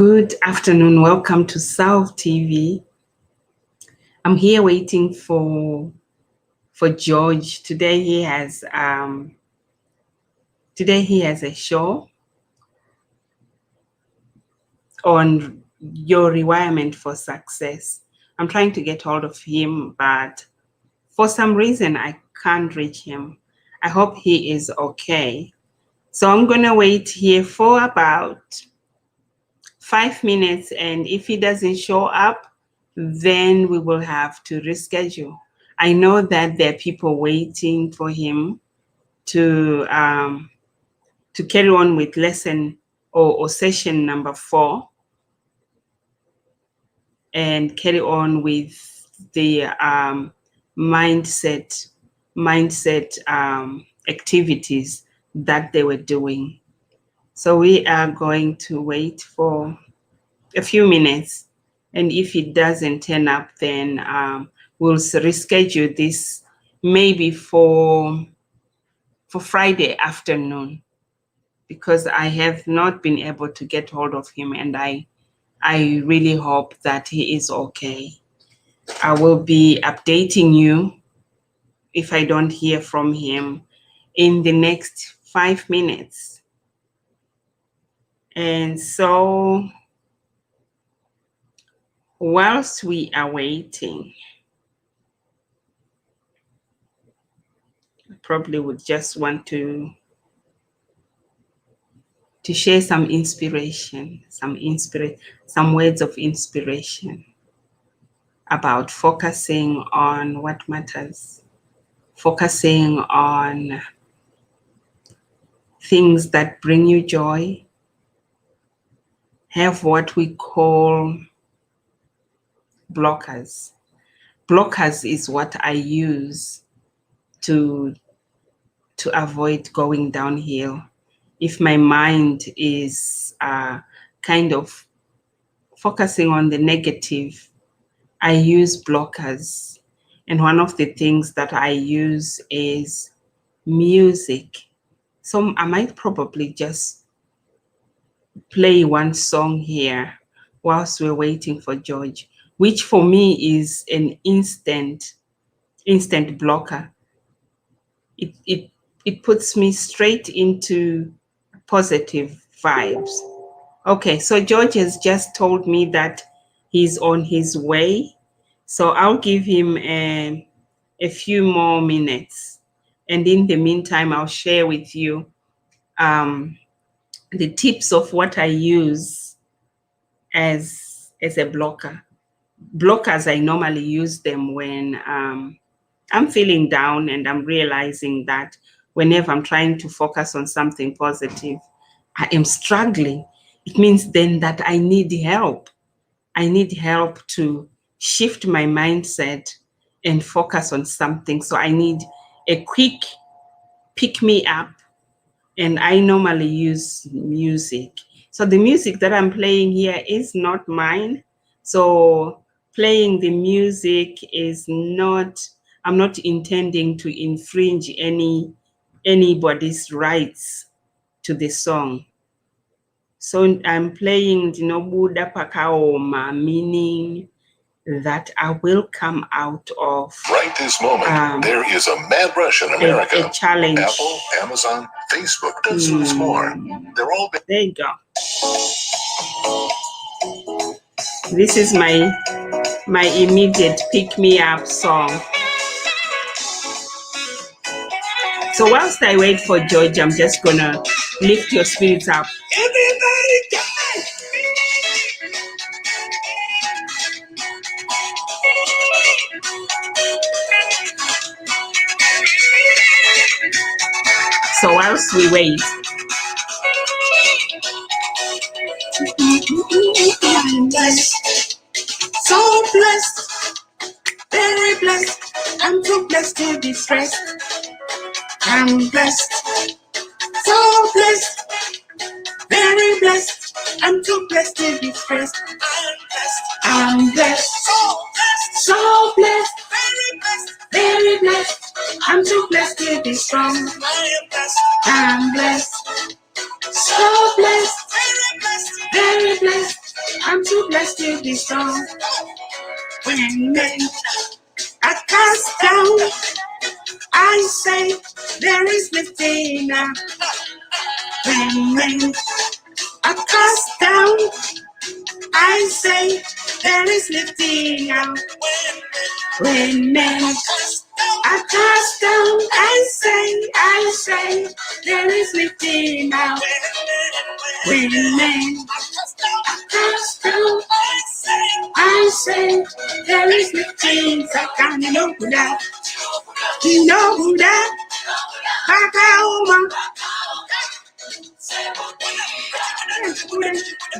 Good afternoon. Welcome to South TV. I'm here waiting for George. Today he has a show on your ReWirement for success. I'm trying to get hold of him, but for some reason I can't reach him. I hope he is okay. So I'm gonna wait here for about 5 minutes, and if he doesn't show up, then we will have to reschedule. I know that there are people waiting for him to carry on with lesson or session number 4 and carry on with the mindset activities that they were doing. So we are going to wait for a few minutes, and if it doesn't turn up, then we'll reschedule this maybe for Friday afternoon, because I have not been able to get hold of him, and I really hope that he is okay. I will be updating you if I don't hear from him in the next 5 minutes. And so whilst we are waiting, I probably would just want to share some inspiration, some words of inspiration about focusing on what matters, focusing on things that bring you joy, have what we call blockers. Blockers is what I use to avoid going downhill. If my mind is kind of focusing on the negative, I use blockers. And one of the things that I use is music. So I might probably just play one song here whilst we're waiting for George, which for me is an instant blocker. It puts me straight into positive vibes. Okay, so George has just told me that he's on his way. So I'll give him a few more minutes. And in the meantime, I'll share with you the tips of what I use as a blocker. Blockers, I normally use them when I'm feeling down and I'm realizing that whenever I'm trying to focus on something positive, I am struggling. It means then that I need help. I need help to shift my mindset and focus on something. So I need a quick pick me up, and I normally use music. So the music that I'm playing here is not mine. So playing the music is not, I'm not intending to infringe anybody's rights to the song. So I'm playing Dinobuda Pakaoma, meaning that I will come out of right this moment. There is a mad rush in America. A challenge. Apple, Amazon, Facebook, dozens more. They're all there you go. This is my immediate pick me up song. So whilst I wait for George, I'm just gonna lift your spirits up. Everybody dance! So whilst we wait, I'm blessed, so blessed, very blessed. I'm too blessed to be stressed. I'm blessed, so blessed, very blessed. I'm too blessed to be stressed. I'm blessed, so blessed, very blessed. I'm too blessed to be strong. I'm blessed, so blessed, very blessed. of this song. When men are cast down, I say there is lifting up. When men are cast down, I say there is lifting up. When men are cast down, I say there is lifting up. When men are cast down, I say there is lifting up. You know Buddha, you know Buddha, Kakaoma.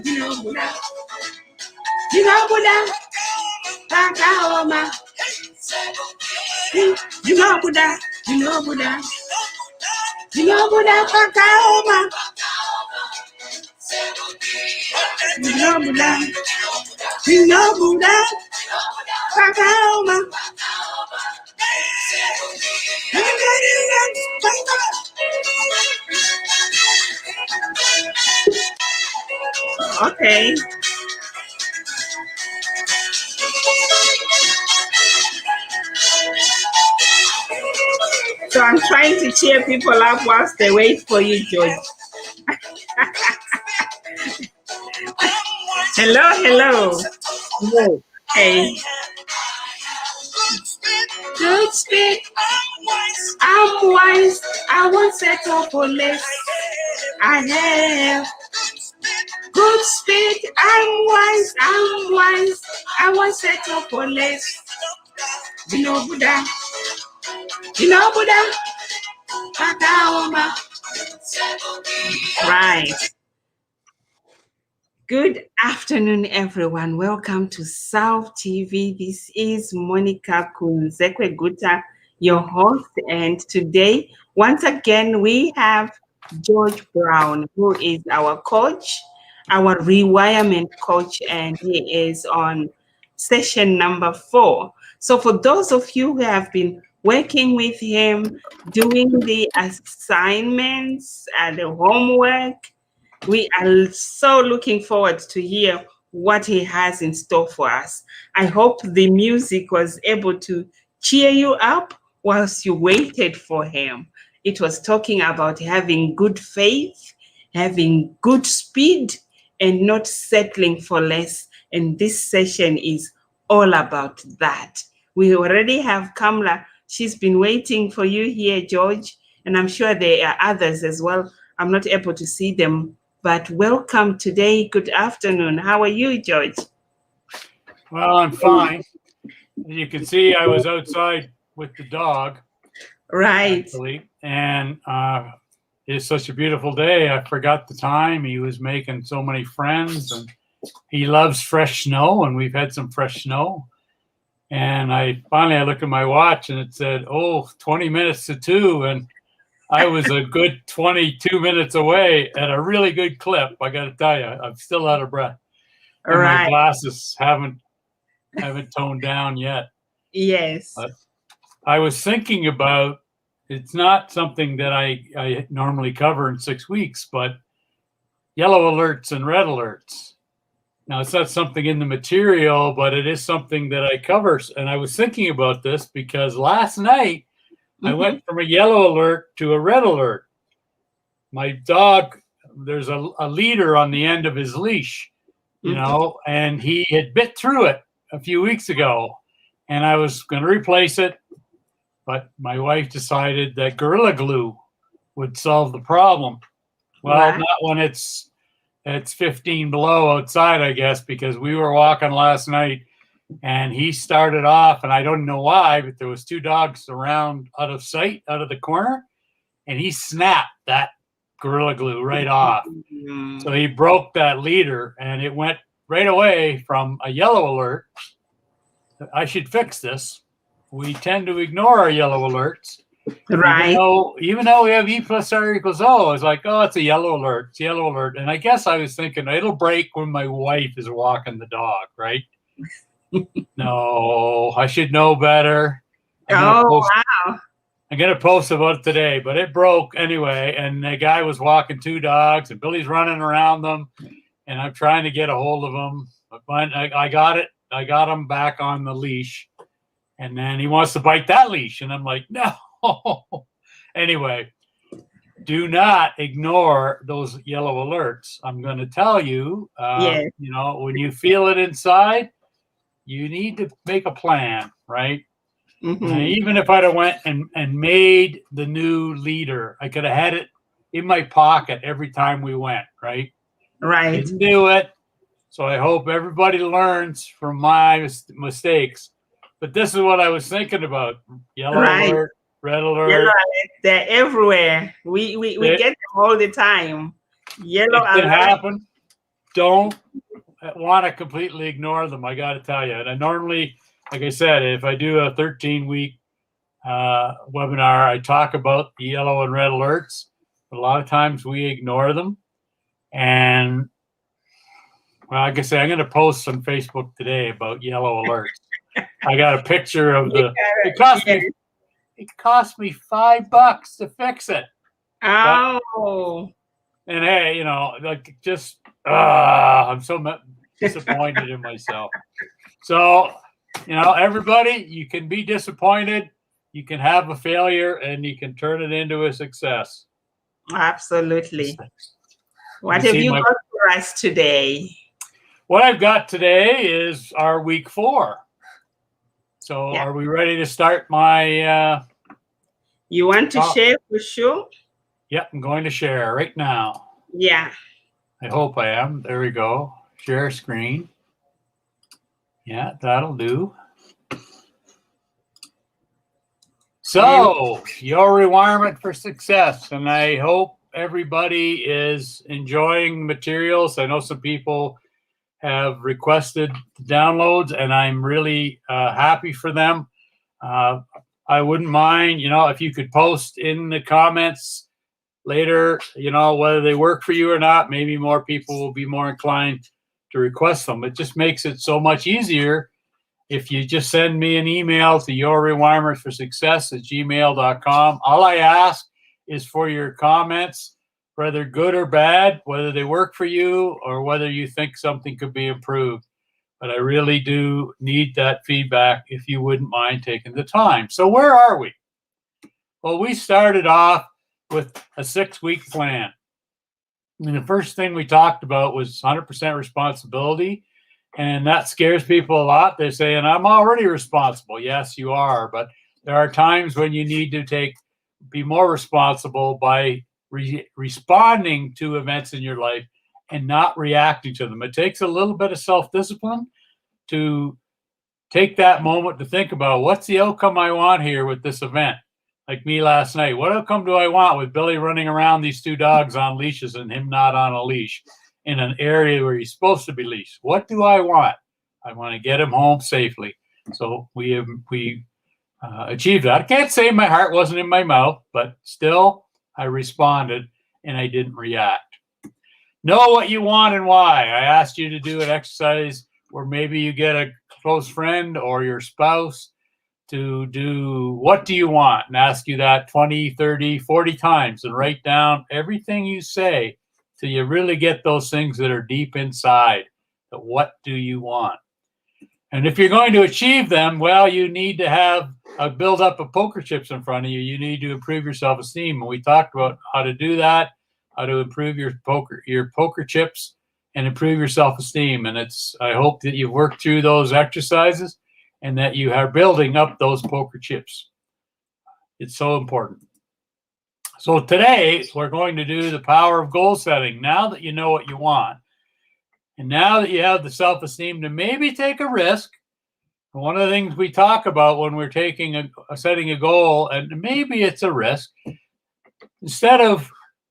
You know Buddha, you know Buddha, Kakaoma. You know Buddha, you know Buddha, you know Buddha, Kakaoma. You know Buddha, you know Buddha, Kakaoma. Okay. So I'm trying to cheer people up whilst they wait for you, George. Hello, hello. Hello. Hey. Good speak. I'm wise. I won't settle for less. I have good speak. I'm wise. I won't settle for less. You know Buddha. You know Buddha. Kakaoma. Right. Good afternoon, everyone. Welcome to South TV. This is Monica Kunzekwe Guta, your host. And today, once again, we have George Brown, who is our coach, our ReWirement coach, and he is on session number 4. So for those of you who have been working with him, doing the assignments and the homework, we are so looking forward to hear what he has in store for us. I hope the music was able to cheer you up whilst you waited for him. It was talking about having good faith, having good speed, and not settling for less. And this session is all about that. We already have Kamla. She's been waiting for you here, George, and I'm sure there are others as well. I'm not able to see them, but welcome today. Good afternoon. How are you, George? Well, I'm fine. As you can see, I was outside with the dog. Right. Actually, and it's such a beautiful day. I forgot the time. He was making so many friends, and he loves fresh snow, and we've had some fresh snow. And I looked at my watch, and it said, 20 minutes to 2, and I was a good 22 minutes away at a really good clip. I got to tell you, I'm still out of breath. And Right. my glasses haven't toned down yet. Yes. But I was thinking about, it's not something that I normally cover in 6 weeks, but yellow alerts and red alerts. Now, it's not something in the material, but it is something that I cover. And I was thinking about this because last night, I went from a yellow alert to a red alert. My dog, there's a leader on the end of his leash, you know, and he had bit through it a few weeks ago. And I was going to replace it, but my wife decided that Gorilla Glue would solve the problem. Well, not when it's 15 below outside, I guess, because we were walking last night. And he started off, and I don't know why, but there was 2 dogs around out of sight, out of the corner, and he snapped that Gorilla Glue right off. So he broke that leader, and it went right away from a yellow alert. I should fix this. We tend to ignore our yellow alerts. Right. Even though we have E plus R equals O, it's like, it's a yellow alert. It's a yellow alert. And I guess I was thinking it'll break when my wife is walking the dog, right? No, I should know better. Wow. I'm going to post about it today, but it broke anyway. And the guy was walking 2 dogs, and Billy's running around them, and I'm trying to get a hold of him. But I got it. I got him back on the leash, and then he wants to bite that leash, and I'm like, no. Anyway, do not ignore those yellow alerts. I'm going to tell you, Yes. you know, when you feel it inside, you need to make a plan, right? Even if I'd have went and made the new leader, I could have had it in my pocket every time we went, right? Right. Didn't do it. So I hope everybody learns from my mistakes. But this is what I was thinking about. Yellow alert, red alert. Yellow alert, they're everywhere. We get them all the time. Yellow alert. It can alert. happen. Don't want to completely ignore them, I got to tell you. And I normally, like I said, if I do a 13-week webinar, I talk about the yellow and red alerts. But a lot of times we ignore them. And, well, like I say, I'm going to post on Facebook today about yellow alerts. I got a picture of the. It cost me $5 to fix it. Oh. And hey, you know, like just I'm so disappointed in myself. So, you know, everybody, you can be disappointed, you can have a failure, and you can turn it into a success. Absolutely. What have you got for us today? What I've got today is our week 4. So are we ready to start my you want to share for sure? Yep, I'm going to share right now. Yeah. I hope I am. There we go. Share screen. Yeah, that'll do. So, your ReWirement for success. And I hope everybody is enjoying materials. I know some people have requested downloads, and I'm really happy for them. I wouldn't mind, you know, if you could post in the comments later, you know, whether they work for you or not. Maybe more people will be more inclined to request them. It just makes it so much easier if you just send me an email to yourrewirementforsuccess@gmail.com. All I ask is for your comments, whether good or bad, whether they work for you or whether you think something could be improved. But I really do need that feedback if you wouldn't mind taking the time. So where are we? Well, we started off with a 6-week plan. And the first thing we talked about was 100% responsibility. And that scares people a lot. They're saying, I'm already responsible. Yes, you are. But there are times when you need to be more responsible by responding to events in your life and not reacting to them. It takes a little bit of self-discipline to take that moment to think about what's the outcome I want here with this event. Like me last night, what outcome do I want with Billy running around these 2 dogs on leashes and him not on a leash in an area where he's supposed to be leashed? What do I want? I want to get him home safely. So we achieved that. I can't say my heart wasn't in my mouth, but still I responded and I didn't react. Know what you want and why. I asked you to do an exercise where maybe you get a close friend or your spouse to do what do you want and ask you that 20, 30, 40 times and write down everything you say till you really get those things that are deep inside. What do you want? And if you're going to achieve them, well, you need to have a buildup of poker chips in front of you. You need to improve your self-esteem. And we talked about how to do that, how to improve your poker chips and improve your self-esteem. And I hope that you've worked through those exercises and that you are building up those poker chips. It's so important. So today we're going to do the power of goal setting. Now that you know what you want, and now that you have the self-esteem to maybe take a risk. One of the things we talk about when we're setting a goal, and maybe it's a risk, instead of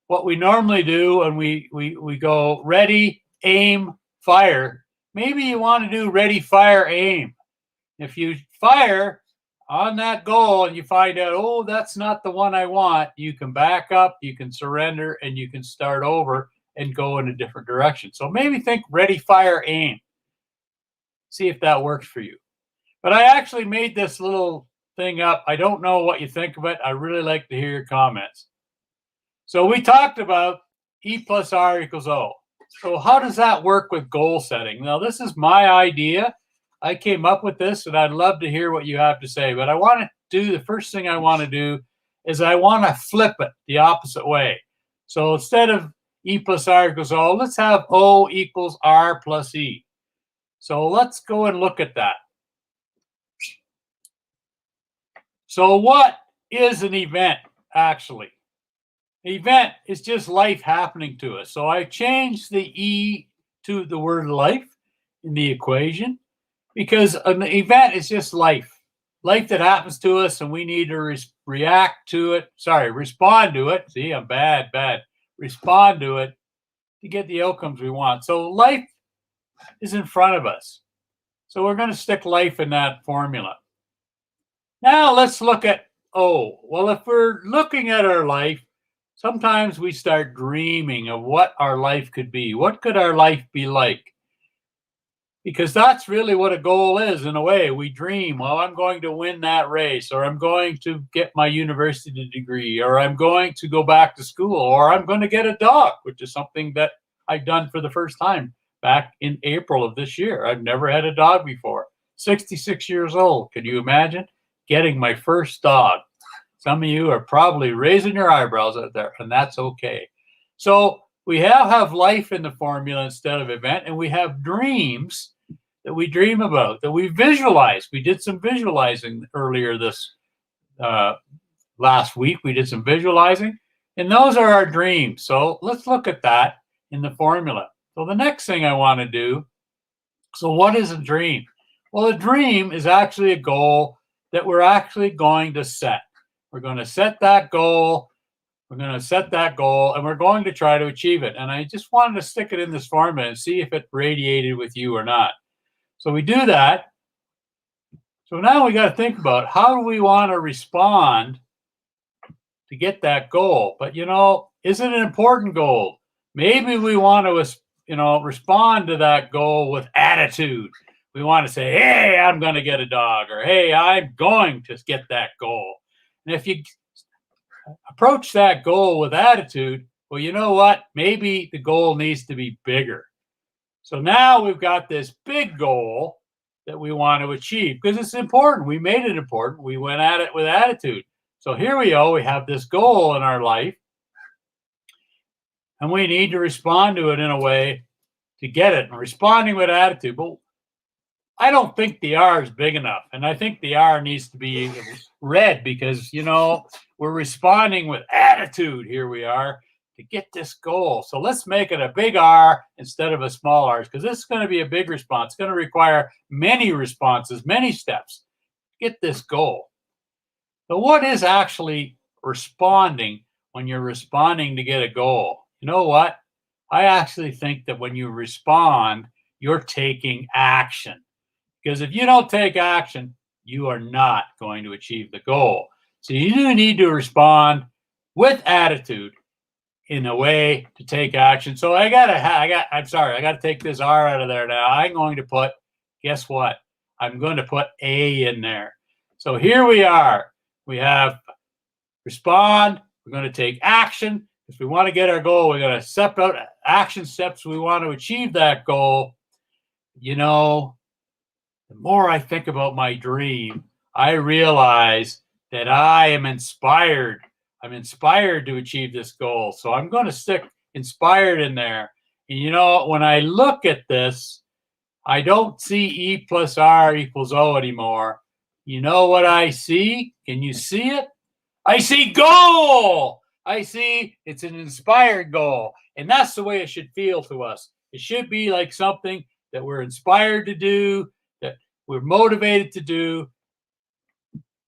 what we normally do and we go ready, aim, fire, maybe you want to do ready, fire, aim. If you fire on that goal and you find out, oh, that's not the one I want, you can back up, you can surrender, and you can start over and go in a different direction. So maybe think ready, fire, aim. See if that works for you. But I actually made this little thing up. I don't know what you think of it. I really like to hear your comments. So we talked about E plus R equals O. So how does that work with goal setting? Now, this is my idea. I came up with this, and I'd love to hear what you have to say. But I want to do, the first thing I want to do is I want to flip it the opposite way. So instead of E plus R equals O, let's have O equals R plus E. So let's go and look at that. So what is an event, actually? An event is just life happening to us. So I changed the E to the word life in the equation because an event is just life. Life that happens to us and we need to react to it. Sorry, respond to it. See, I'm bad. Respond to it to get the outcomes we want. So life is in front of us. So we're going to stick life in that formula. Now let's look at O. Well, if we're looking at our life, sometimes we start dreaming of what our life could be. What could our life be like? Because that's really what a goal is in a way. We dream, well, I'm going to win that race, or I'm going to get my university degree, or I'm going to go back to school, or I'm going to get a dog, which is something that I've done for the first time back in April of this year. I've never had a dog before. 66 years old. Can you imagine getting my first dog? Some of you are probably raising your eyebrows out there, and that's okay. So we have life in the formula instead of event, and we have dreams that we dream about, that we visualize. We did some visualizing earlier this last week. We did some visualizing, and those are our dreams. So let's look at that in the formula. So the next thing I want to do, so what is a dream? Well, a dream is actually a goal that we're actually going to set. We're going to set that goal. We're going to set that goal, and we're going to try to achieve it. And I just wanted to stick it in this formula and see if it radiated with you or not. So we do that. So now we got to think about how do we want to respond to get that goal. But, is it an important goal? Maybe we want to, respond to that goal with attitude. We want to say, hey, I'm going to get a dog, or hey, I'm going to get that goal. And if you approach that goal with attitude, well, you know what? Maybe the goal needs to be bigger. So now we've got this big goal that we want to achieve because it's important. We made it important. We went at it with attitude. So here we go. We have this goal in our life, and we need to respond to it in a way to get it. And responding with attitude. But I don't think the R is big enough. And I think the R needs to be red because, we're responding with attitude. Here we are to get this goal. So let's make it a big R instead of a small R because this is going to be a big response. It's going to require many responses, many steps to get this goal. So what is actually responding when you're responding to get a goal? You know what? I actually think that when you respond, you're taking action. Because if you don't take action, you are not going to achieve the goal. So you do need to respond with attitude in a way to take action. So I got to take this R out of there now. I'm going to put, guess what? I'm going to put A in there. So here we are. We have respond. We're going to take action. If we want to get our goal, we're going to set out action steps. We want to achieve that goal. The more I think about my dream, I realize that I am inspired. I'm inspired to achieve this goal. So I'm going to stick inspired in there. And when I look at this, I don't see E plus R equals O anymore. You know what I see? Can you see it? I see goal. I see it's an inspired goal. And that's the way it should feel to us. It should be like something that we're inspired to do, that we're motivated to do.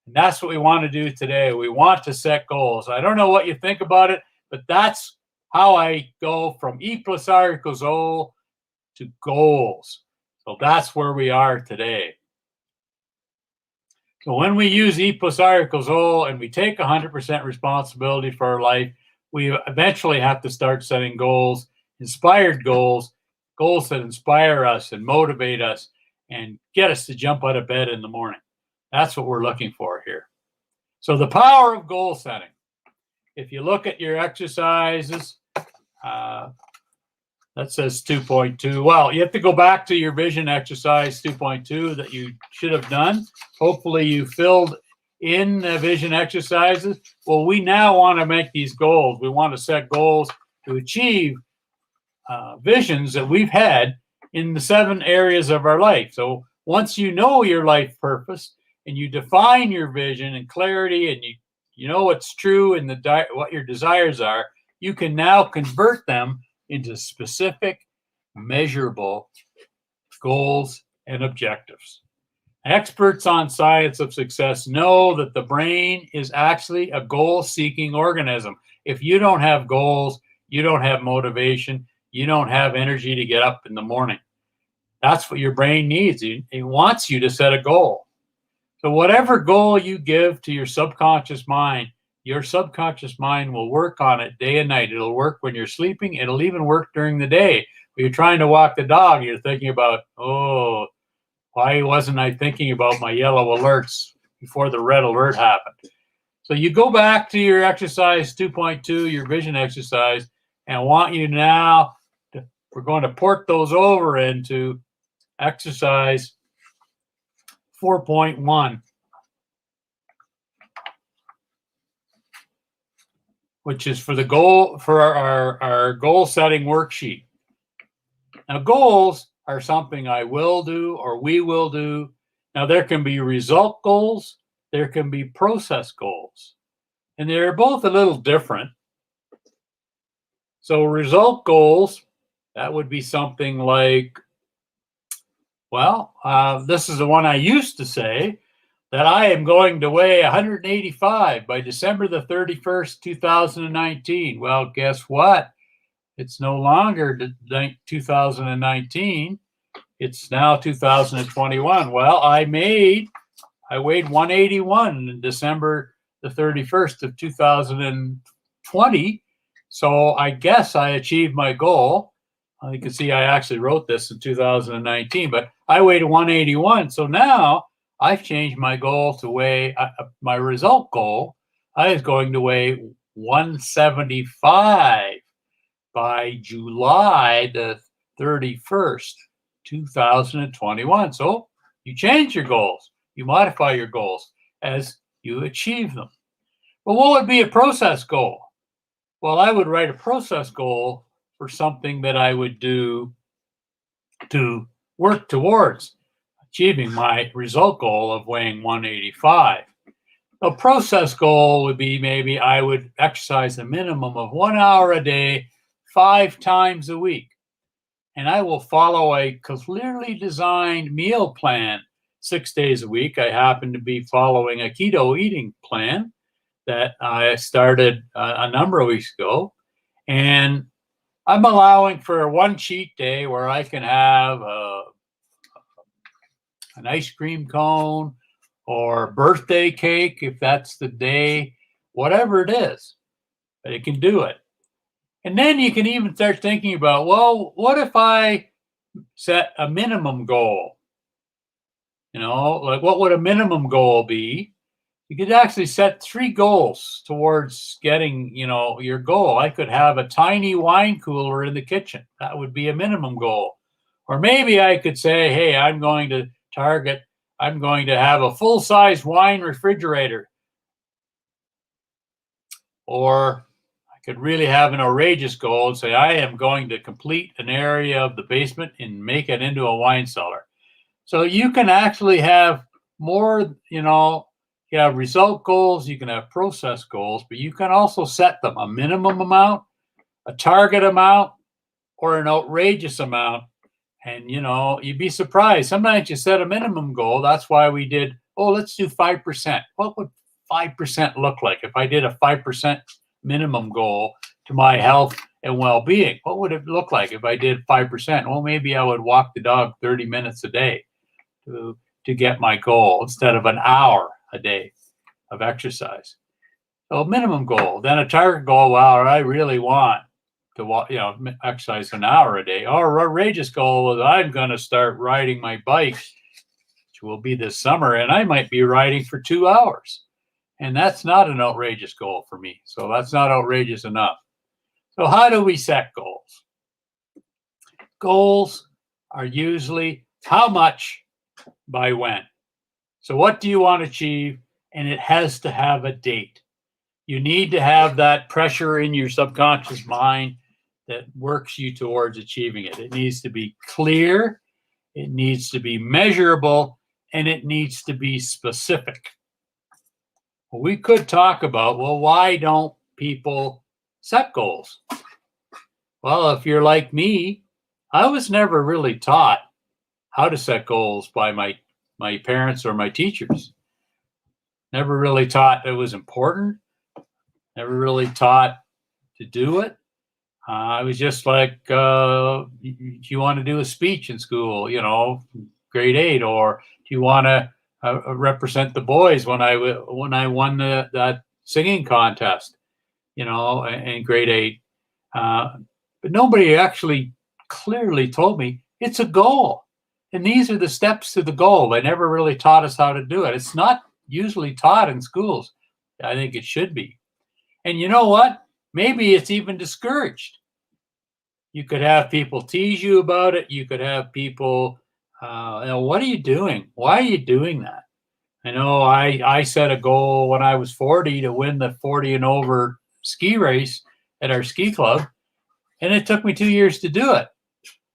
And that's what we want to do today. We want to set goals. I don't know what you think about it, but that's how I go from E plus R equals O to goals. So that's where we are today. So when we use E plus R equals O and we take 100% responsibility for our life, we eventually have to start setting goals, inspired goals, goals that inspire us and motivate us and get us to jump out of bed in the morning. That's what we're looking for here. So the power of goal setting. If you look at your exercises, That says 2.2. Well, you have to go back to your vision exercise 2.2 that you should have done. Hopefully you filled in the vision exercises. Well, we now want to make these goals. We want to set goals to achieve visions that we've had in the 7 areas of our life. So once you know your life purpose and you define your vision and clarity, and you know what's true and what your desires are, you can now convert them into specific, measurable goals and objectives. Experts on science of success know that the brain is actually a goal-seeking organism. If you don't have goals, you don't have motivation, you don't have energy to get up in the morning. That's what your brain needs. It wants you to set a goal. So whatever goal you give to your subconscious mind will work on it day and night. It'll work when you're sleeping. It'll even work during the day. When you're trying to walk the dog, you're thinking about, oh, why wasn't I thinking about my yellow alerts before the red alert happened? So you go back to your exercise 2.2, your vision exercise, and I want you now, we're going to port those over into exercise 4.1. Which is for the goal, for our goal setting worksheet. Now, goals are something I will do or we will do. Now, there can be result goals, there can be process goals, and they're both a little different. So result goals, that would be something like, well, this is the one I used to say, that I am going to weigh 185 by December the 31st, 2019. Well, guess what? It's no longer 2019. It's now 2021. Well, I weighed 181 in December the 31st of 2020. So I guess I achieved my goal. You can see I actually wrote this in 2019, but I weighed 181. So now I've changed my goal to weigh, my result goal, I was going to weigh 175 by July the 31st, 2021. So you change your goals, you modify your goals as you achieve them. But what would be a process goal? Well, I would write a process goal for something that I would do to work towards achieving my result goal of weighing 185. A process goal would be maybe I would exercise a minimum of 1 hour a day, 5 times a week. And I will follow a clearly designed meal plan 6 days a week. I happen to be following a keto eating plan that I started a number of weeks ago. And I'm allowing for one cheat day where I can have an ice cream cone or birthday cake, if that's the day, whatever it is, but it can do it. And then you can even start thinking about, well, what if I set a minimum goal? You know, like what would a minimum goal be? You could actually set 3 goals towards getting, your goal. I could have a tiny wine cooler in the kitchen. That would be a minimum goal. Or maybe I could say, hey, I'm going to have a full-size wine refrigerator. Or I could really have an outrageous goal and say, I am going to complete an area of the basement and make it into a wine cellar. So you can actually have more, you have result goals, you can have process goals, but you can also set them a minimum amount, a target amount, or an outrageous amount. And, you'd be surprised. Sometimes you set a minimum goal. That's why we did, let's do 5%. What would 5% look like if I did a 5% minimum goal to my health and well-being? What would it look like if I did 5%? Well, maybe I would walk the dog 30 minutes a day to get my goal instead of an hour a day of exercise. So minimum goal, then a target goal. Well, I really want to walk, exercise an hour a day. Or outrageous goal is I'm going to start riding my bike, which will be this summer, and I might be riding for 2 hours. And that's not an outrageous goal for me. So that's not outrageous enough. So how do we set goals? Goals are usually how much by when. So what do you want to achieve? And it has to have a date. You need to have that pressure in your subconscious mind that works you towards achieving it. It needs to be clear, it needs to be measurable, and it needs to be specific. Well, we could talk about, well, why don't people set goals? Well, if you're like me, I was never really taught how to set goals by my parents or my teachers. Never really taught it was important. Never really taught to do it. I was just like, do you want to do a speech in school, grade 8, or do you want to represent the boys when I won that singing contest, in grade 8. But nobody actually clearly told me it's a goal. And these are the steps to the goal. They never really taught us how to do it. It's not usually taught in schools. I think it should be. And you know what? Maybe it's even discouraged. You could have people tease you about it. You could have people, what are you doing? Why are you doing that? I know I set a goal when I was 40 to win the 40 and over ski race at our ski club. And it took me 2 years to do it.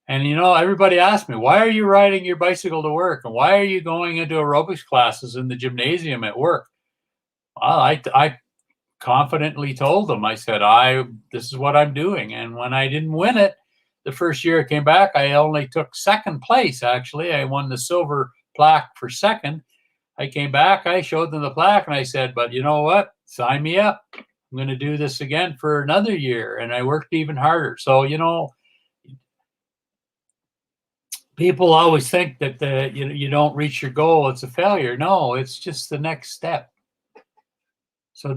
And, everybody asked me, why are you riding your bicycle to work? And why are you going into aerobics classes in the gymnasium at work? Well, I confidently told them, I said, this is what I'm doing. And when I didn't win it, the first year I came back, I only took second place, actually. I won the silver plaque for second. I came back, I showed them the plaque, and I said, but you know what? Sign me up. I'm going to do this again for another year. And I worked even harder. So, people always think that you don't reach your goal, it's a failure. No, it's just the next step. So you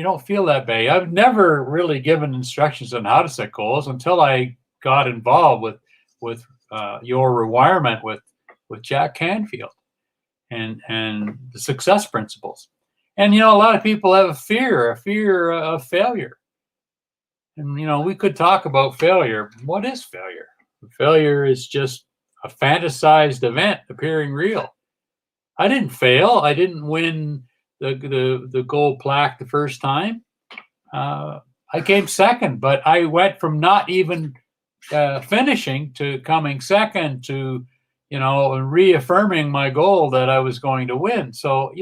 don't feel that way. I've never really given instructions on how to set goals until I got involved with your ReWirement with Jack Canfield and the success principles. And a lot of people have a fear of failure. And we could talk about failure. What is failure? Failure is just a fantasized event appearing real. I didn't fail. I didn't win the gold plaque the first time. I came second, but I went from not even finishing to coming second to, reaffirming my goal that I was going to win. So,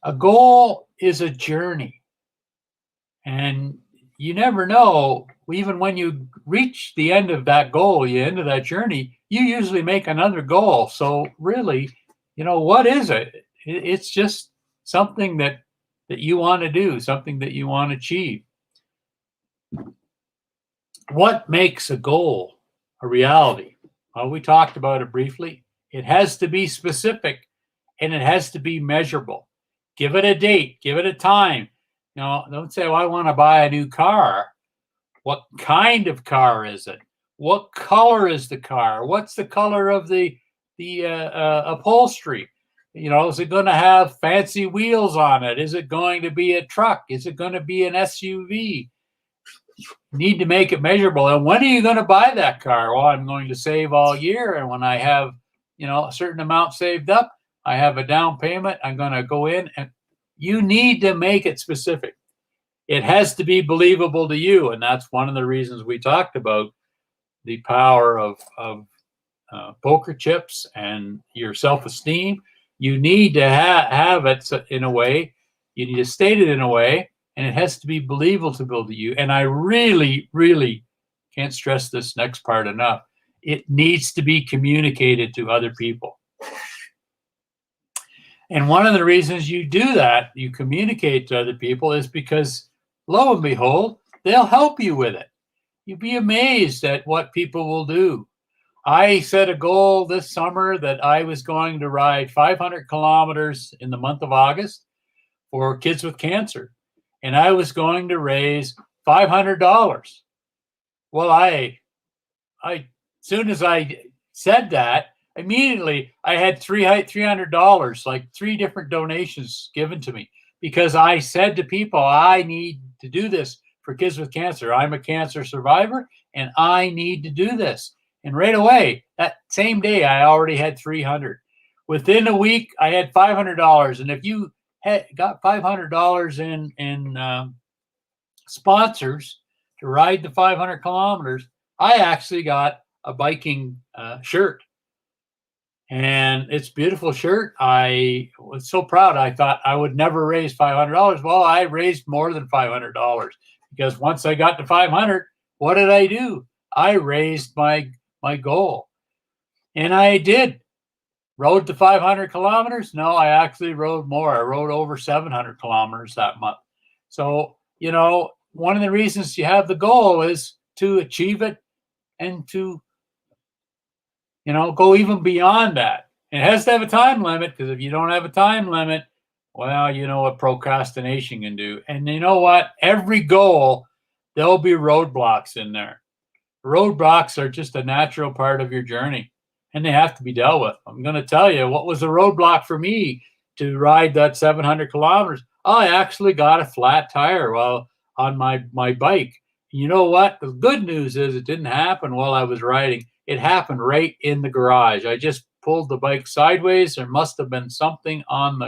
a goal is a journey, and you never know. Even when you reach the end of that goal, the end of that journey, you usually make another goal. So really, what is it? It's just something that you want to do, something that you want to achieve. What makes a goal a reality? Well, we talked about it briefly. It has to be specific and it has to be measurable. Give it a date, give it a time. Don't say, well, I want to buy a new car. What kind of car is it? What color is the car? What's the color of the upholstery? Is it going to have fancy wheels on it? Is it going to be a truck? Is it going to be an SUV? You need to make it measurable. And when are you going to buy that car? Well, I'm going to save all year. And when I have, a certain amount saved up, I have a down payment. I'm going to go in, and you need to make it specific. It has to be believable to you. And that's one of the reasons we talked about the power of poker chips and your self-esteem. You need to have it in a way, you need to state it in a way, and it has to be believable to you. And I really, really can't stress this next part enough. It needs to be communicated to other people. And one of the reasons you do that, you communicate to other people, is because, lo and behold, they'll help you with it. You'd be amazed at what people will do. I set a goal this summer that I was going to ride 500 kilometers in the month of August for kids with cancer. And I was going to raise $500. Well, as soon as I said that, immediately I had $300, like 3 different donations given to me, because I said to people, I need to do this for kids with cancer. I'm a cancer survivor and I need to do this. And right away, that same day, I already had 300. Within a week, I had $500. And if you had got $500 in sponsors to ride the 500 kilometers, I actually got a biking shirt. And it's a beautiful shirt. I was so proud. I thought I would never raise $500. Well, I raised more than $500 because once I got to 500, what did I do? I raised my goal. And I did. Rode the 500 kilometers? No, I actually rode more. I rode over 700 kilometers that month. So, you know, one of the reasons you have the goal is to achieve it and to, you know, go even beyond that. It has to have a time limit, because if you don't have a time limit, well, you know what procrastination can do. And you know what? Every goal, there'll be roadblocks in there. Roadblocks are just a natural part of your journey, and they have to be dealt with. I'm going to tell you what was the roadblock for me to ride that 700 kilometers. I actually got a flat tire while on my bike. You know what? The good news is it didn't happen while I was riding. It happened right in the garage. I just pulled the bike sideways. There must have been something on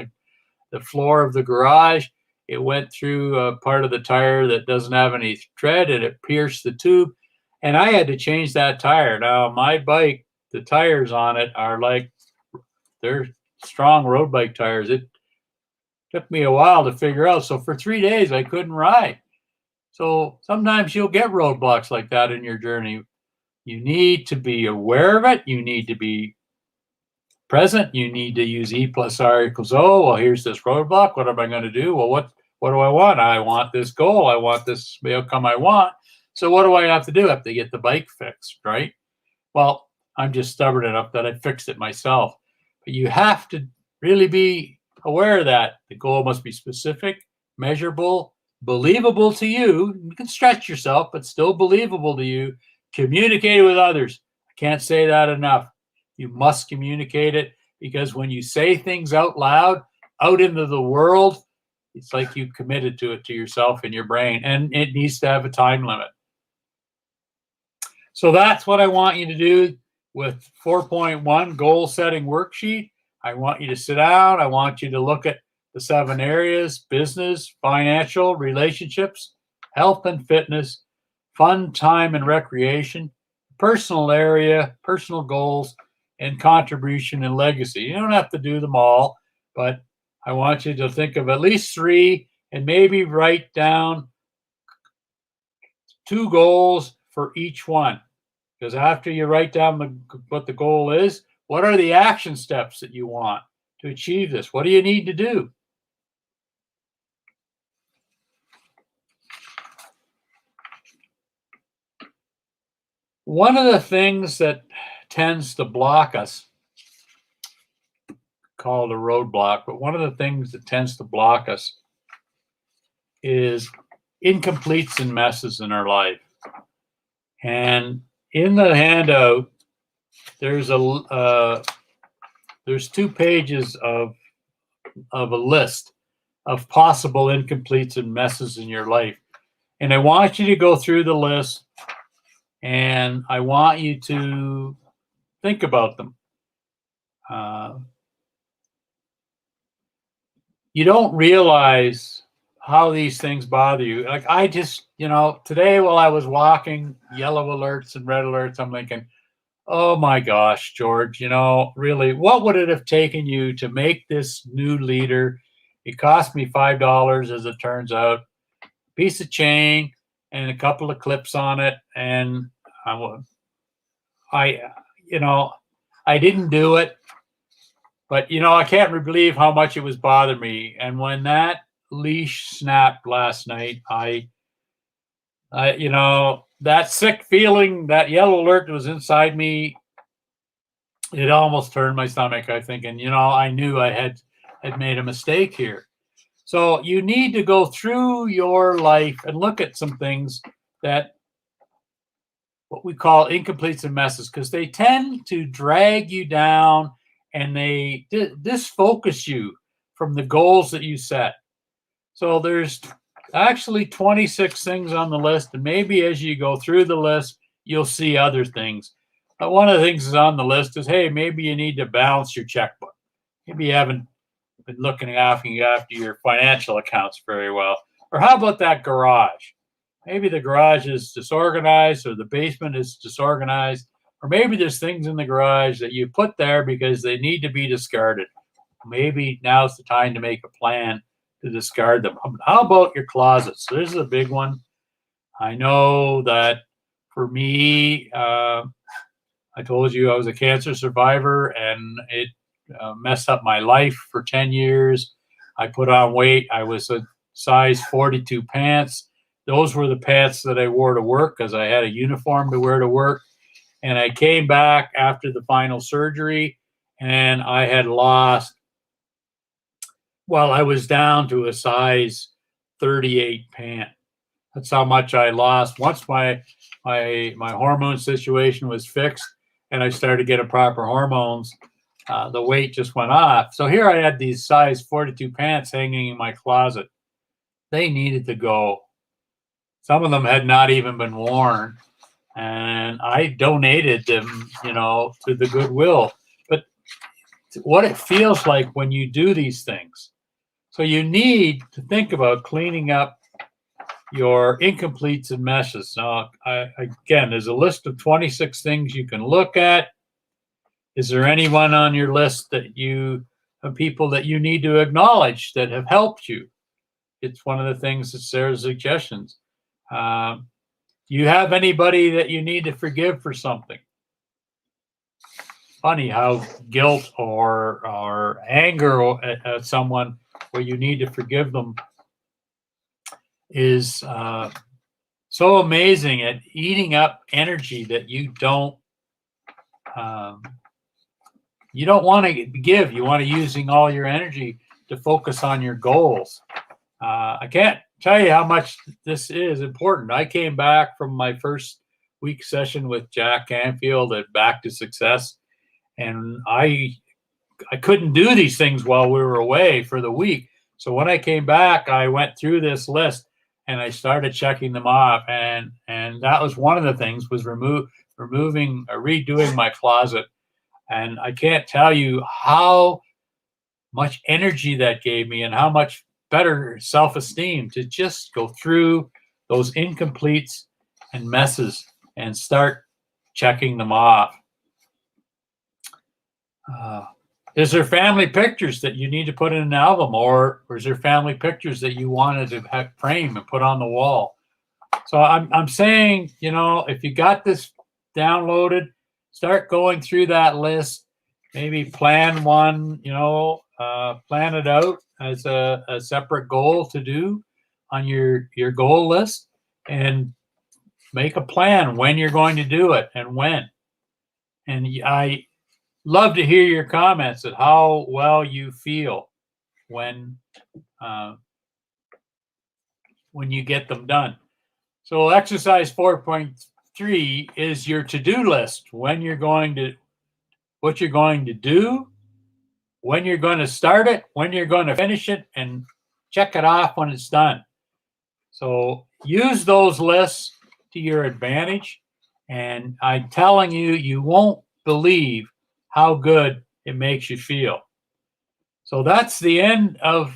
the floor of the garage. It went through a part of the tire that doesn't have any tread, and it pierced the tube. And I had to change that tire. Now, my bike, the tires on it are like, they're strong road bike tires. It took me a while to figure out. So for 3 days, I couldn't ride. So sometimes you'll get roadblocks like that in your journey. You need to be aware of it. You need to be present. You need to use E plus R equals O. Well, here's this roadblock. What am I going to do? Well, what do I want? I want this goal. I want this outcome I want. So what do I have to do? I have to get the bike fixed, right? Well, I'm just stubborn enough that I fixed it myself. But you have to really be aware of that. The goal must be specific, measurable, believable to you. You can stretch yourself, but still believable to you. Communicate it with others. I can't say that enough. You must communicate it, because when you say things out loud, out into the world, it's like you committed to it to yourself in your brain, and it needs to have a time limit. So that's what I want you to do with 4.1 goal setting worksheet. I want you to sit down. I want you to look at the 7 areas: business, financial, relationships, health and fitness, fun, time, and recreation, personal area, personal goals, and contribution and legacy. You don't have to do them all, but I want you to think of at least 3 and maybe write down 2 goals for each one. Because after you write down what the goal is, what are the action steps that you want to achieve this? What do you need to do? One of the things that tends to block us, called a roadblock, but one of the things that tends to block us is incompletes and messes in our life. And in the handout, there's 2 pages of a list of possible incompletes and messes in your life. And I want you to go through the list, and I want you to think about them. You don't realize how these things bother you. Like I just, today while I was walking, yellow alerts and red alerts, I'm thinking, oh my gosh, George, really, what would it have taken you to make this new leader? It cost me $5, as it turns out, a piece of chain and a couple of clips on it. And I didn't do it, but I can't believe how much it was bothering me. And when that leash snapped last night, I that sick feeling, that yellow alert that was inside me, it almost turned my stomach, I think. And, I knew I had made a mistake here. So you need to go through your life and look at some things that what we call incompletes and messes, because they tend to drag you down and they disfocus you from the goals that you set. So there's actually 26 things on the list, and maybe as you go through the list, you'll see other things. But one of the things that's on the list is, hey, maybe you need to balance your checkbook. Maybe you haven't been looking after your financial accounts very well. Or how about that garage? Maybe the garage is disorganized, or the basement is disorganized, or maybe there's things in the garage that you put there because they need to be discarded. Maybe now's the time to make a plan to discard them. How about your closets? So this is a big one. I know that for me, I told you I was a cancer survivor, and it messed up my life for 10 years. I put on weight. I was a size 42 pants. Those were the pants that I wore to work because I had a uniform to wear to work. And I came back after the final surgery, and I had lost, well, I was down to a size 38 pant. That's how much I lost. Once my hormone situation was fixed and I started getting proper hormones, the weight just went off. So here I had these size 42 pants hanging in my closet. They needed to go. Some of them had not even been worn, and I donated them, to the Goodwill. But what it feels like when you do these things. So you need to think about cleaning up your incompletes and messes. Now, again, there's a list of 26 things you can look at. Is there anyone on your list that people that you need to acknowledge that have helped you? It's one of the things that Sarah's suggestions. Do you have anybody that you need to forgive for something? Funny how guilt or anger at someone where you need to forgive them is so amazing at eating up energy that you don't want to give. You want to using all your energy to focus on your goals. I can't tell you how much this is important. I came back from my first week session with Jack Canfield at Back to Success, and I couldn't do these things while we were away for the week. So when I came back, I went through this list and I started checking them off, and that was one of the things was redoing my closet. And I can't tell you how much energy that gave me and how much better self-esteem to just go through those incompletes and messes and start checking them off. Is there family pictures that you need to put in an album, or is there family pictures that you wanted to have frame and put on the wall? So I'm saying, if you got this downloaded, start going through that list. Maybe plan one, plan it out as a separate goal to do on your goal list, and make a plan when you're going to do it and when. And I love to hear your comments at how well you feel when you get them done. So exercise 4.3 is your to-do list. What you're going to do, when you're going to start it, when you're going to finish it, and check it off when it's done. So use those lists to your advantage. And I'm telling you, you won't believe how good it makes you feel. So that's the end of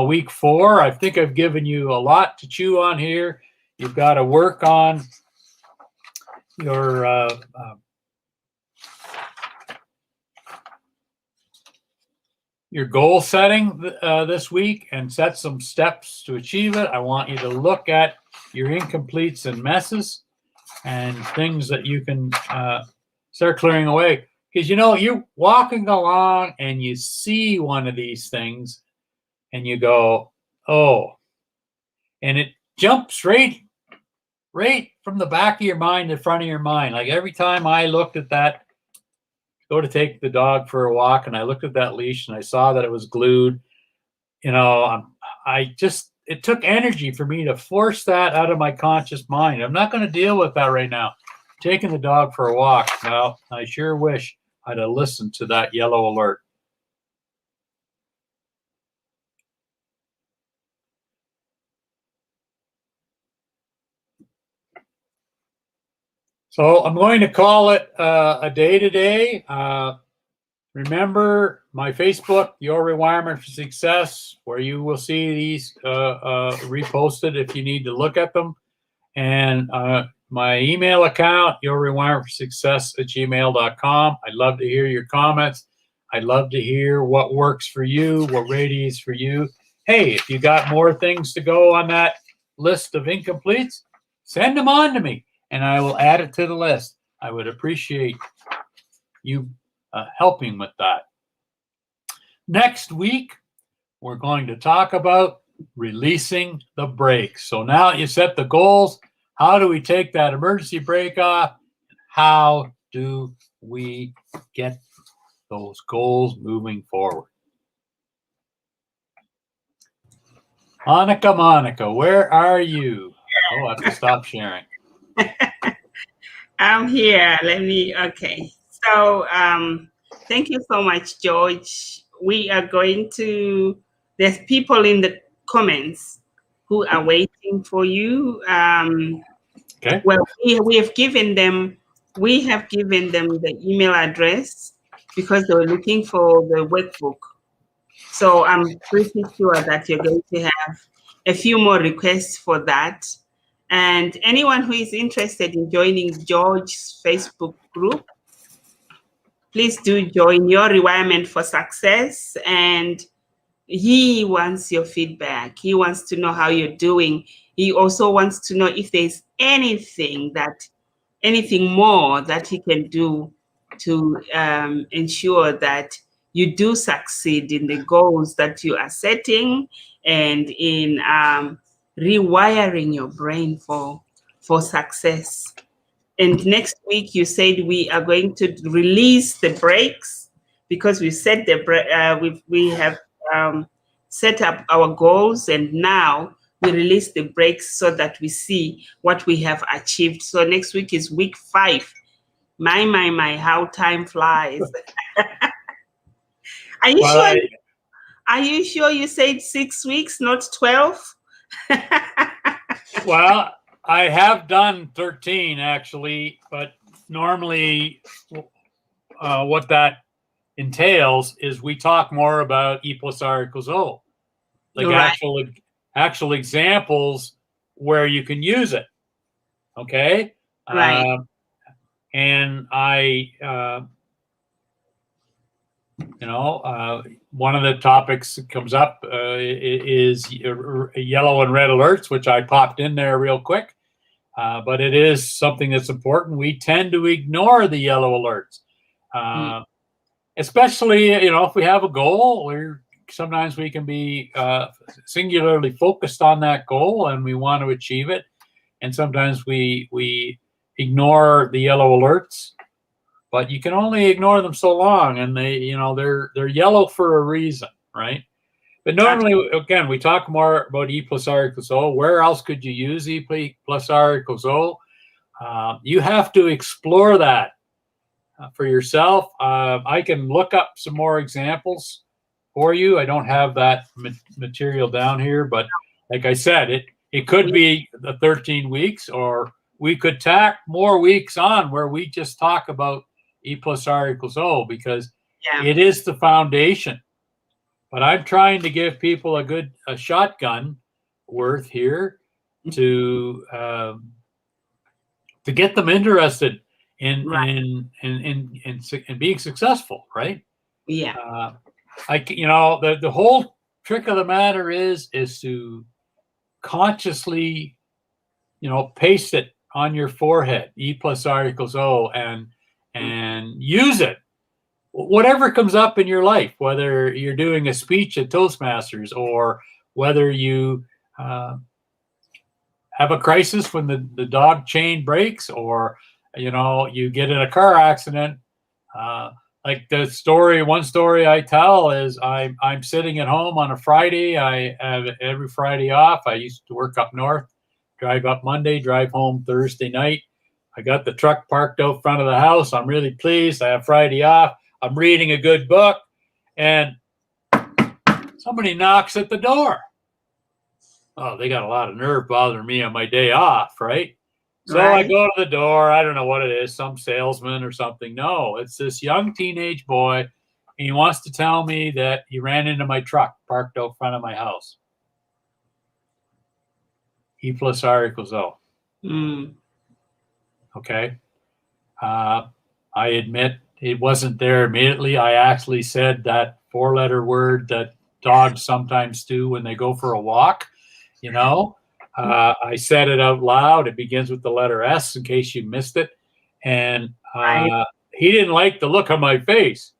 week 4. I think I've given you a lot to chew on here. You've got to work on your goal setting this week and set some steps to achieve it. I want you to look at your incompletes and messes and things that you can start clearing away. Because, you're walking along and you see one of these things and you go, oh, and it jumps right from the back of your mind to the front of your mind. Like every time I looked at that, go to take the dog for a walk, and I looked at that leash and I saw that it was glued, it took energy for me to force that out of my conscious mind. I'm not going to deal with that right now. Taking the dog for a walk. Well, I sure wish I'd have listened to that yellow alert. So I'm going to call it a day today. Remember my Facebook, Your ReWirement for Success, where you will see these reposted if you need to look at them. And my email account, yourrewirementforsuccess@gmail.com. I'd love to hear your comments. I'd love to hear what works for you, what radiates for you. Hey, if you got more things to go on that list of incompletes, send them on to me, and I will add it to the list. I would appreciate you helping with that. Next week, we're going to talk about releasing the brakes. So now that you set the goals, how do we take that emergency brake off? How do we get those goals moving forward? Monica, where are you? Oh, I have to stop sharing. I'm here. Okay. So thank you so much, George. We are going to, there's people in the comments who are waiting for you. Okay. Well, we have given them the email address because they were looking for the workbook. So I'm pretty sure that you're going to have a few more requests for that. And anyone who is interested in joining George's Facebook group, please do join Your ReWirement for Success. And he wants your feedback. He wants to know how you're doing. He also wants to know if there's anything more that he can do to ensure that you do succeed in the goals that you are setting and in rewiring your brain for success. And next week, you said we are going to release the brakes because we set we have set up our goals, and now we release the brakes so that we see what we have achieved. So next week is week 5. My, how time flies. Are you sure? Are you sure you said 6 weeks, not 12? Well, I have done 13 actually, but normally what that entails is we talk more about E plus R equals O, like right. actual examples where you can use it. Okay. Right. And I, one of the topics that comes up is yellow and red alerts, which I popped in there real quick. But it is something that's important. We tend to ignore the yellow alerts, especially, if we have a goal, sometimes we can be singularly focused on that goal and we want to achieve it. And sometimes we ignore the yellow alerts, but you can only ignore them so long, and they're yellow for a reason, right? But normally, again, we talk more about E plus R equals O. Where else could you use E plus R equals O? You have to explore that for yourself. I can look up some more examples for you. I don't have that material down here, but like I said, it could be the 13 weeks, or we could tack more weeks on where we just talk about E plus R equals O, because it is the foundation. But I'm trying to give people a shotgun worth here to get them interested in being successful, right? Yeah. The whole trick of the matter is to consciously, paste it on your forehead, E plus R equals O, and use it. Whatever comes up in your life, whether you're doing a speech at Toastmasters, or whether you have a crisis when the dog chain breaks, or you get in a car accident. Like one story I tell is I'm sitting at home on a Friday. I have every Friday off. I used to work up north, drive up Monday, drive home Thursday night. I got the truck parked out front of the house. I'm really pleased. I have Friday off. I'm reading a good book, and somebody knocks at the door. Oh, they got a lot of nerve bothering me on my day off, right? So I Right. go to the door. I don't know what it is, some salesman or something. No, it's this young teenage boy. And he wants to tell me that he ran into my truck parked out front of my house. E plus R equals O. Mm. Okay. I admit it wasn't there immediately. I actually said that 4-letter word that dogs sometimes do when they go for a walk, you know. I said it out loud. It begins with the letter S in case you missed it. And Right. he didn't like the look on my face.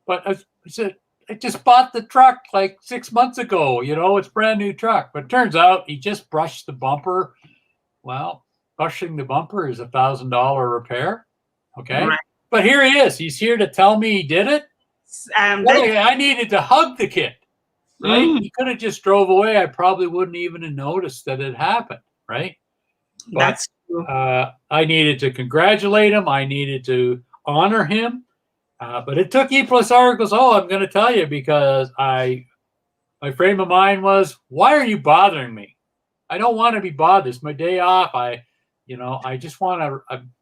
But I said, I just bought the truck like 6 months ago. You know, it's a brand new truck. But it turns out he just brushed the bumper. Well, brushing the bumper is $1,000 repair. Okay. Right. But here he is. He's here to tell me he did it. That, I needed to hug the kid, right? mm, He could have just drove away. I probably wouldn't even have noticed that it happened, right? But that's true. I needed to congratulate him. I needed to honor him. But it took E plus R equals O, I'm going to tell you, because my frame of mind was, why are you bothering me? I don't want to be bothered. It's my day off. I just want to, I'm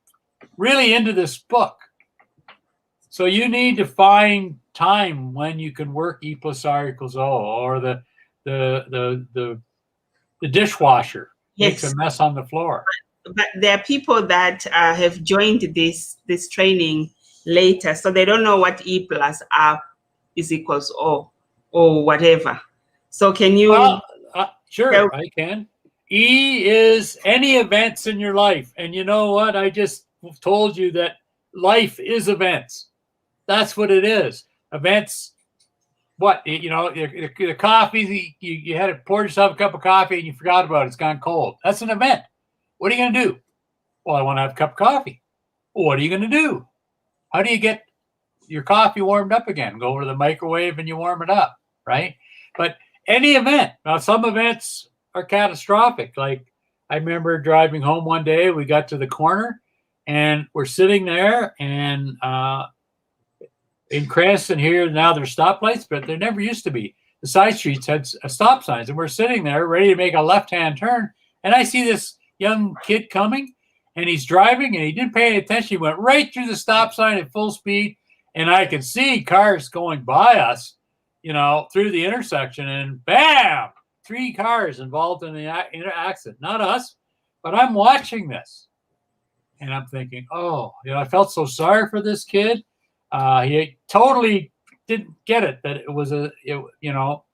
really into this book. So you need to find time when you can work E plus R equals O, or the dishwasher makes Yes. a mess on the floor. But there are people that have joined this training later, so they don't know what E plus R is equals O or whatever. So can you? Well, sure, tell- I can. E is any events in your life. And you know what? I just told you that life is events. That's what it is. Events. What, you know, the coffee, you had to pour yourself a cup of coffee and you forgot about it. It's gone cold. That's an event. What are you going to do? Well, I want to have a cup of coffee. Well, what are you going to do? How do you get your coffee warmed up again? Go over to the microwave and you warm it up, right? But any event. Now, some events are catastrophic. Like, I remember driving home one day, we got to the corner and we're sitting there, and in Cranston here, now there's stoplights, but there never used to be. The side streets had stop signs, and we're sitting there ready to make a left-hand turn, and I see this young kid coming, and he's driving, and he didn't pay any attention. He went right through the stop sign at full speed, and I could see cars going by us, you know, through the intersection, and bam, 3 cars involved in the accident. Not us, but I'm watching this, and I'm thinking, oh, you know, I felt so sorry for this kid. He totally didn't get it, that it was you know,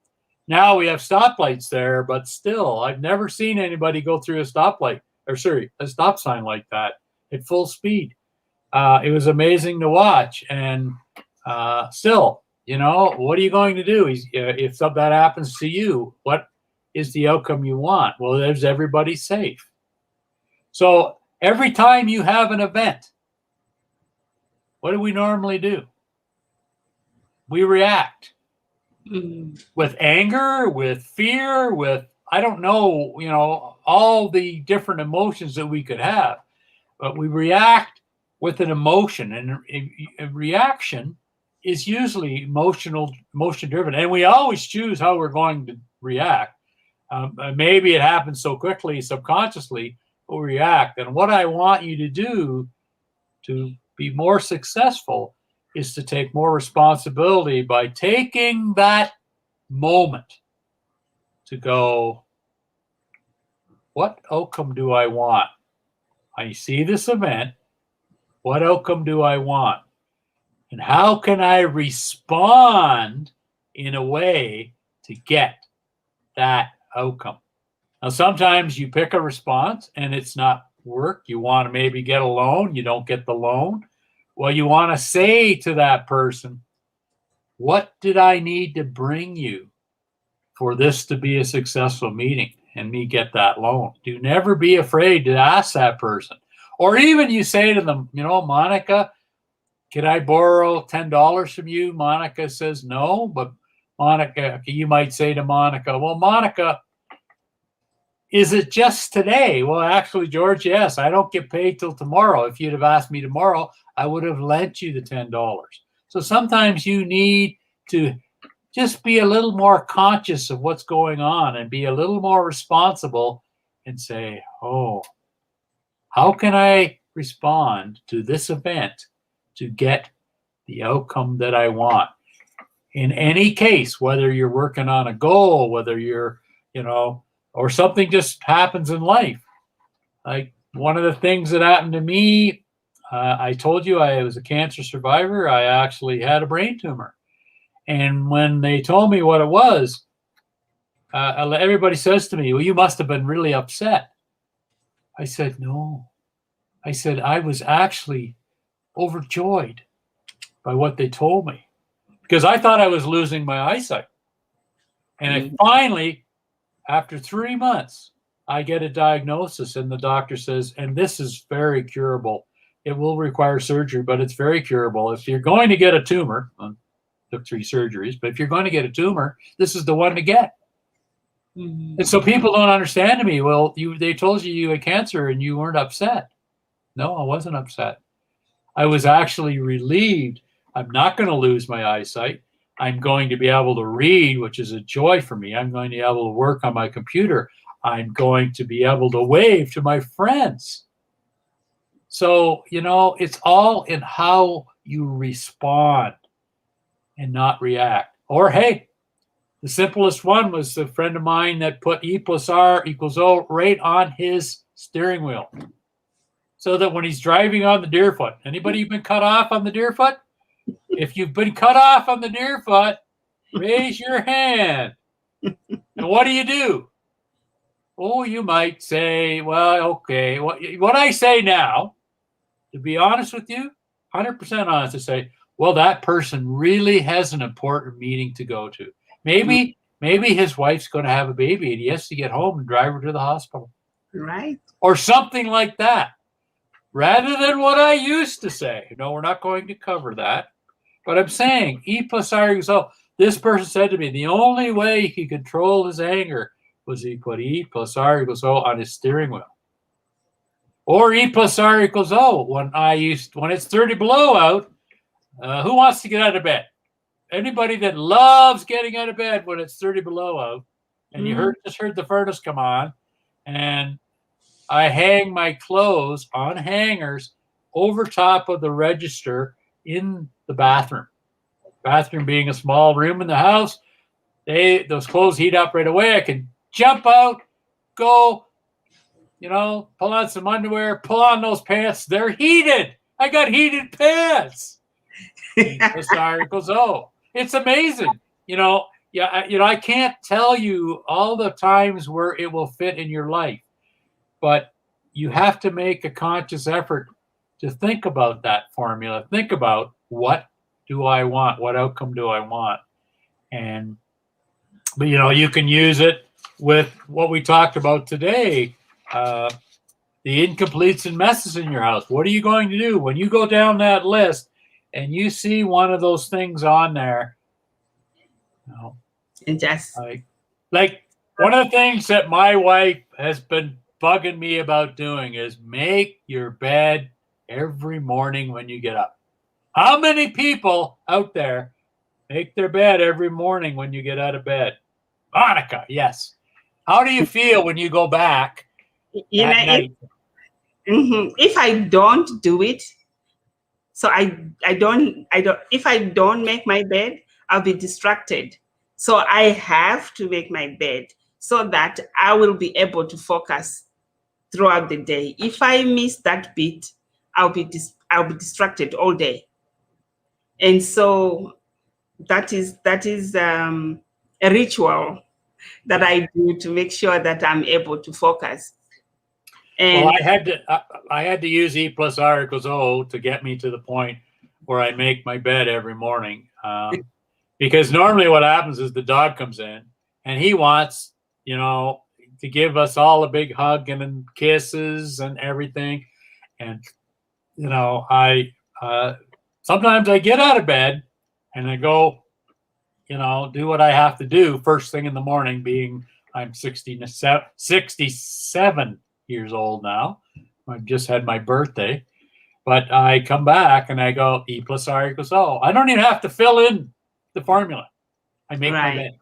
now we have stoplights there, but still, I've never seen anybody go through a stoplight, or sorry, a stop sign like that at full speed. It was amazing to watch. And still, you know, what are you going to do? If something that happens to you, what is the outcome you want? Well, there's everybody safe. So every time you have an event, what do we normally do? We react with anger, with fear, with, I don't know, you know, all the different emotions that we could have, but we react with an emotion, and a reaction is usually emotion driven, and we always choose how we're going to react. Maybe it happens so quickly, subconsciously, we'll react. And what I want you to do to be more successful is to take more responsibility by taking that moment to go, what outcome do I want? I see this event. What outcome do I want? And how can I respond in a way to get that outcome? Now, sometimes you pick a response and it's not work. You want to maybe get a loan. You don't get the loan. Well, you want to say to that person, what did I need to bring you for this to be a successful meeting and me get that loan? Do never be afraid to ask that person. Or even you say to them, you know, Monica, can I borrow $10 from you? Monica says no, but Monica, you might say to Monica, well, Monica, is it just today? Well, actually, George, yes, I don't get paid till tomorrow. If you'd have asked me tomorrow, I would have lent you the $10. So sometimes you need to just be a little more conscious of what's going on and be a little more responsible and say, oh, How can I respond to this event to get the outcome that I want? In any case, whether you're working on a goal, whether you're, or something just happens in life. Like one of the things that happened to me, I told you I was a cancer survivor. I actually had a brain tumor. And when they told me what it was, everybody says to me, well, you must have been really upset. I said, no. I said, I was actually overjoyed by what they told me because I thought I was losing my eyesight. And I finally, after 3 months, I get a diagnosis and the doctor says, and this is very curable. It will require surgery, but it's very curable. If you're going to get a tumor, took 3 surgeries, but if you're going to get a tumor, this is the one to get. Mm-hmm. And so people don't understand to me, well, they told you had cancer and you weren't upset. No, I wasn't upset. I was actually relieved. I'm not going to lose my eyesight. I'm going to be able to read, which is a joy for me. I'm going to be able to work on my computer. I'm going to be able to wave to my friends. So, it's all in how you respond and not react. Or, hey, the simplest one was a friend of mine that put E + R = O right on his steering wheel. So that when he's driving on the Deerfoot, anybody been cut off on the Deerfoot? If you've been cut off on the Deerfoot, raise your hand. And what do? Oh, you might say, well, okay. What I say now, to be honest with you, 100% honest, to say, well, that person really has an important meeting to go to. Maybe his wife's going to have a baby and he has to get home and drive her to the hospital. Right. Or something like that. Rather than what I used to say. No, we're not going to cover that. But I'm saying E + R = O. This person said to me, the only way he could control his anger was he put E + R = O on his steering wheel. Or E + R = O. When it's 30 below out, who wants to get out of bed? Anybody that loves getting out of bed when it's 30 below out, and you just heard the furnace come on, and I hang my clothes on hangers over top of the register in the bathroom. Bathroom being a small room in the house, those clothes heat up right away. I can jump out, go, pull on some underwear, pull on those pants. They're heated. I got heated pants. E + R = O. It's amazing. I can't tell you all the times where it will fit in your life, but you have to make a conscious effort to think about that formula. Think about, what do I want? What outcome do I want? But you can use it with what we talked about today, the incompletes and messes in your house. What are you going to do when you go down that list and you see one of those things on there? And just like one of the things that my wife has been bugging me about doing is make your bed every morning when you get up. How many people out there make their bed every morning when you get out of bed? Monica, yes. How do you feel when you go back at night? If I don't do it, so if I don't make my bed, I'll be distracted. So I have to make my bed so that I will be able to focus throughout the day. If I miss that bit, I'll be distracted all day. And so that is a ritual that I do to make sure that I'm able to focus. And well, I had to use E + R = O to get me to the point where I make my bed every morning. Because normally what happens is the dog comes in and he wants, to give us all a big hug and kisses and everything. And, I sometimes I get out of bed and I go, do what I have to do first thing in the morning, being I'm 67 years old now. I've just had my birthday. But I come back and I go E + R = O. I don't even have to fill in the formula. I make my bed.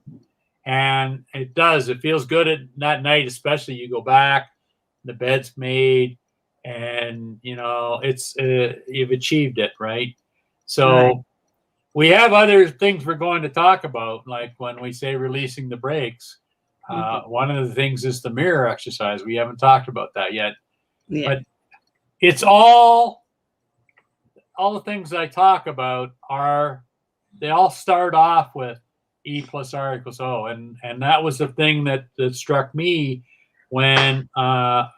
And it does. It feels good at that night, especially you go back, the bed's made, and it's you've achieved it, right? So Right. we have other things we're going to talk about, like when we say releasing the brakes. One of the things is the mirror exercise. We haven't talked about that yet, Yeah. but it's all the things I talk about they all start off with E plus R equals O, and that was the thing that struck me when I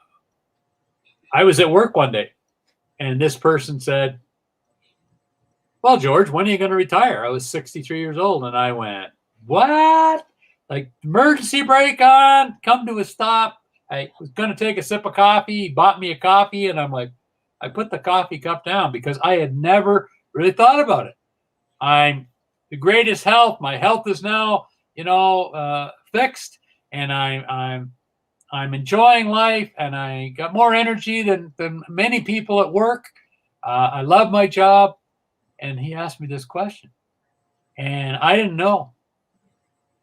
was at work one day, and this person said, "Well, George, when are you going to retire?" I was 63 years old, and I went, "What? Like, emergency brake on, come to a stop." I was going to take a sip of coffee. He bought me a coffee, and I'm like, I put the coffee cup down because I had never really thought about it. I'm the greatest health. My health is now, fixed, and I'm enjoying life, and I got more energy than many people at work. I love my job. And he asked me this question, and I didn't know.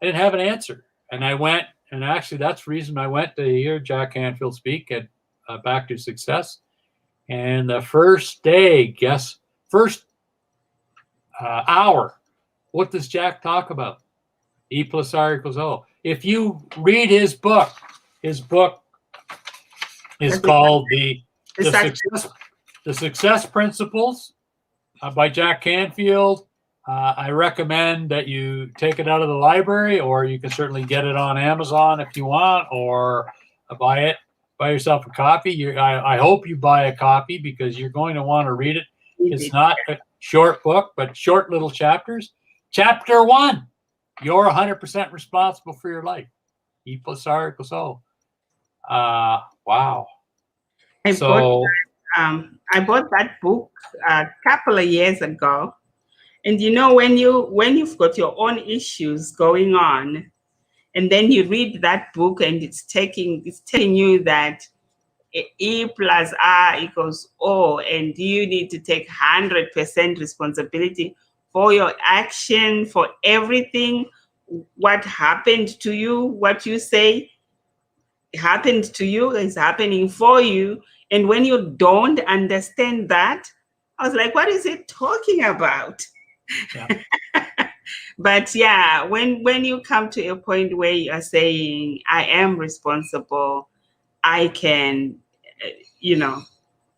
I didn't have an answer. And I went, and actually that's the reason I went to hear Jack Canfield speak at Back to Success. And the first day, first hour, what does Jack talk about? E plus R equals O. If you read his book is called the Success Principles by Jack Canfield. I recommend that you take it out of the library, or you can certainly get it on Amazon if you want, or buy yourself a copy. I hope you buy a copy because you're going to want to read it. It's not a short book, but short little chapters. Chapter 1, you're 100% responsible for your life. E plus R equals O. Wow. I bought that book a couple of years ago, and when you've got your own issues going on, and then you read that book, and it's telling you that E plus R equals O, and you need to take 100% responsibility for your action, for everything. What happened to you, what you say happened to you is happening for you. And when you don't understand that, I was like, what is it talking about? Yeah. But yeah, when you come to a point where you are saying, I am responsible, I can,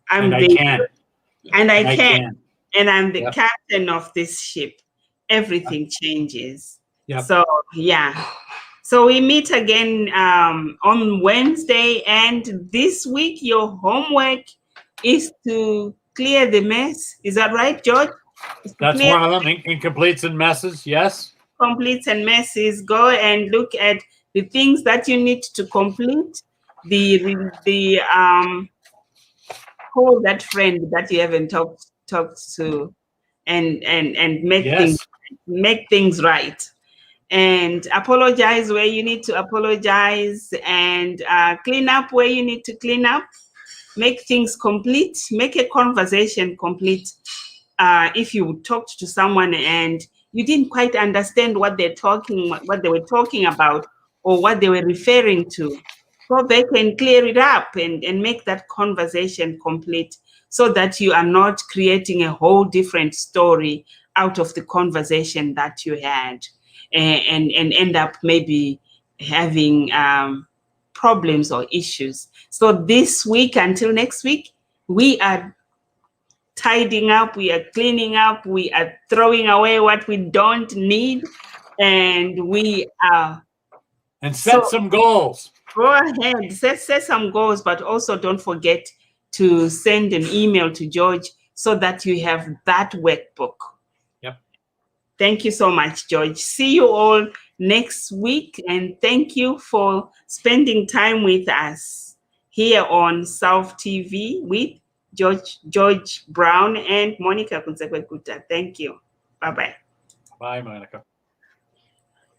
I'm I can. And I can. And I'm the Yep. captain of this ship. Everything changes. Yep. So yeah. So we meet again on Wednesday, and this week your homework is to clear the mess. Is that right, George? That's one of them. Incompletes and messes. Yes. Completes and messes. Go and look at the things that you need to complete. Call that friend that you haven't talked to, and make things right. And apologize where you need to apologize, and clean up where you need to clean up. Make things complete. Make a conversation complete. If you talked to someone and you didn't quite understand what they were talking about, or what they were referring to, go back and clear it up and make that conversation complete, so that you are not creating a whole different story out of the conversation that you had, and end up maybe having problems or issues. So this week until next week, we are tidying up, we are cleaning up, we are throwing away what we don't need, and we are... And set some goals. Go ahead, set some goals, but also don't forget to send an email to George so that you have that workbook. Yep. Thank you so much, George. See you all next week, and thank you for spending time with us here on South TV with George Brown and Monica Kunzekwe-Kuta. Thank you. Bye-bye. Bye, Monica.